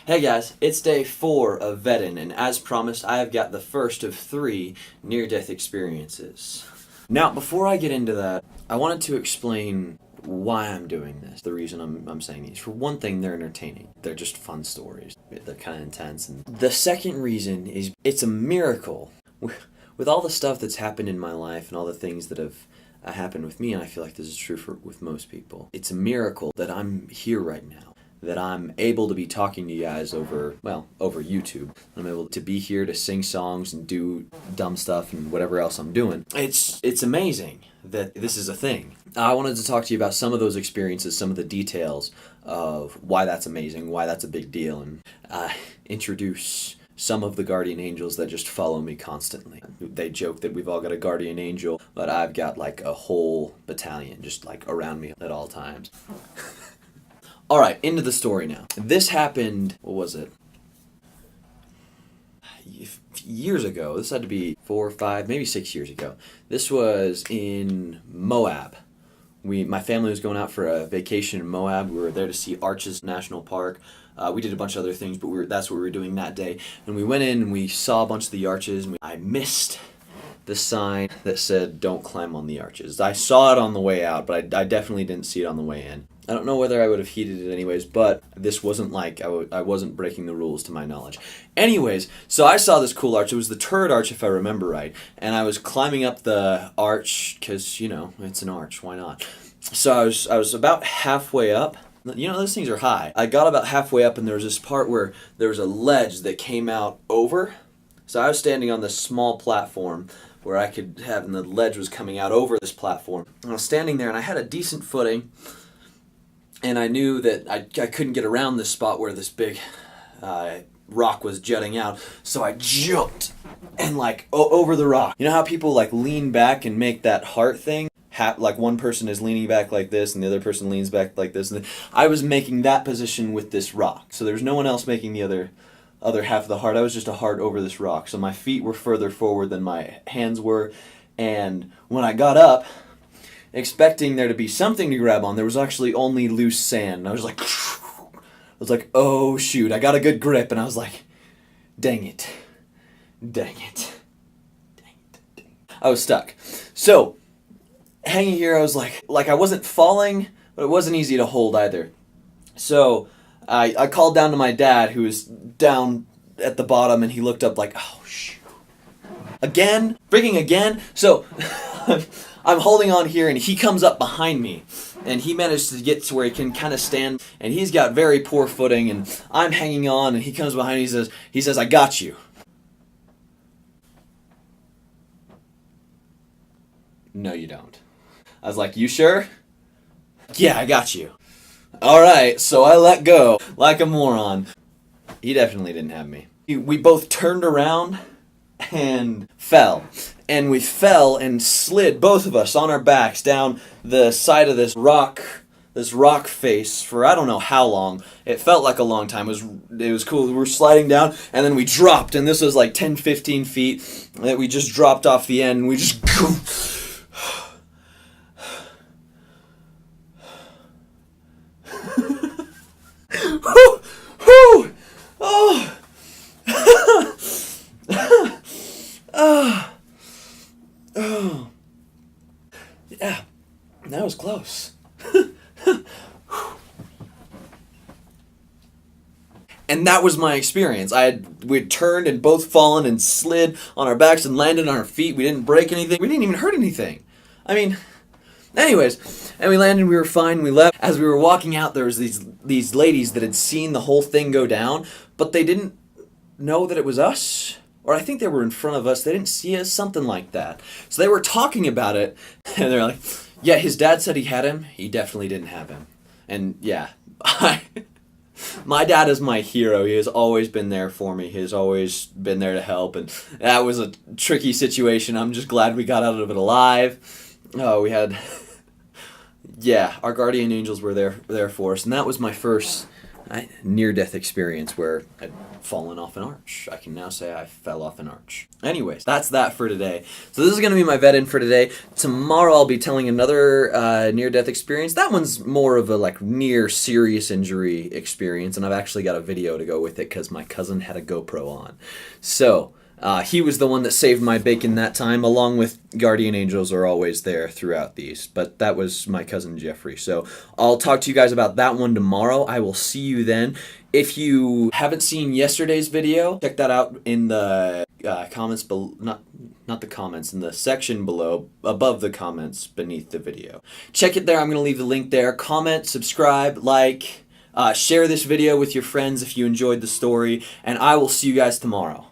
Hey guys, it's day 4 of VEDIN, and as promised, I have got the first of 3 near-death experiences. Now, before I get into that, I wanted to explain why I'm doing this, the reason I'm saying these. For one thing, they're entertaining. They're just fun stories. They're kind of intense. And the second reason is it's a miracle. With all the stuff that's happened in my life and all the things that have happened with me, and I feel like this is true with most people, it's a miracle that I'm here right now. That I'm able to be talking to you guys over YouTube. I'm able to be here to sing songs and do dumb stuff and whatever else I'm doing. It's amazing that this is a thing. I wanted to talk to you about some of those experiences, some of the details of why that's amazing, why that's a big deal, and introduce some of the guardian angels that just follow me constantly. They joke that we've all got a guardian angel, but I've got like a whole battalion just like around me at all times. Alright, into the story now. This happened, what was it? Years ago. This had to be 4 or 5, maybe 6 years ago. This was in Moab. My family was going out for a vacation in Moab. We were there to see Arches National Park. We did a bunch of other things, but that's what we were doing that day. And we went in and we saw a bunch of the arches. And I missed the sign that said, "Don't climb on the arches." I saw it on the way out, but I definitely didn't see it on the way in. I don't know whether I would have heeded it anyways, but this wasn't like, I wasn't breaking the rules to my knowledge. Anyways, so I saw this cool arch. It was the turret arch, if I remember right. And I was climbing up the arch, because, you know, it's an arch, why not? So I was about halfway up. You know, those things are high. I got about halfway up, and there was this part where there was a ledge that came out over. So I was standing on this small platform where I could have, and the ledge was coming out over this platform. And I was standing there, and I had a decent footing. And I knew that I couldn't get around this spot where this big rock was jutting out. So I jumped and like over the rock. You know how people like lean back and make that heart thing? Like one person is leaning back like this and the other person leans back like this. And I was making that position with this rock. So there was no one else making the other half of the heart. I was just a heart over this rock. So my feet were further forward than my hands were. And when I got up, expecting there to be something to grab on, there was actually only loose sand. And I was like, oh shoot, I got a good grip, and I was like, dang it. I was stuck. So, hanging here, I was like I wasn't falling, but it wasn't easy to hold either. So, I called down to my dad, who was down at the bottom, and he looked up like, oh shoot. Again? Freaking again? So, I'm holding on here, and he comes up behind me, and he managed to get to where he can kind of stand, and he's got very poor footing, and I'm hanging on, and he comes behind me, he says, "I got you." No, you don't. I was like, "You sure?" "Yeah, I got you." Alright, so I let go, like a moron. He definitely didn't have me. We both turned around and fell. And we fell and slid, both of us, on our backs down the side of this rock face for I don't know how long. It felt like a long time. It was cool. We were sliding down, and then we dropped, and this was like 10, 15 feet that we just dropped off the end, and we just... Oh, yeah, that was close. And that was my experience. We'd turned and both fallen and slid on our backs and landed on our feet. We didn't break anything. We didn't even hurt anything. I mean, anyways, and we landed, we were fine, we left. As we were walking out, there was these ladies that had seen the whole thing go down, but they didn't know that it was us. Or I think they were in front of us. They didn't see us, something like that. So they were talking about it, and they're like, yeah, his dad said he had him. He definitely didn't have him. And yeah, my dad is my hero. He has always been there for me. He has always been there to help. And that was a tricky situation. I'm just glad we got out of it alive. Oh, we had... Yeah, our guardian angels were there for us. And that was my first near-death experience where I'd fallen off an arch. I can now say I fell off an arch. Anyways, that's that for today. So this is going to be my VEDIN for today. Tomorrow I'll be telling another near-death experience. That one's more of a like near serious injury experience, and I've actually got a video to go with it because my cousin had a GoPro on. So he was the one that saved my bacon that time, along with guardian angels are always there throughout these. But that was my cousin Jeffrey. So I'll talk to you guys about that one tomorrow. I will see you then. If you haven't seen yesterday's video, check that out in the comments below. Not the comments, in the section below, above the comments beneath the video. Check it there. I'm going to leave the link there. Comment, subscribe, like, share this video with your friends if you enjoyed the story, and I will see you guys tomorrow.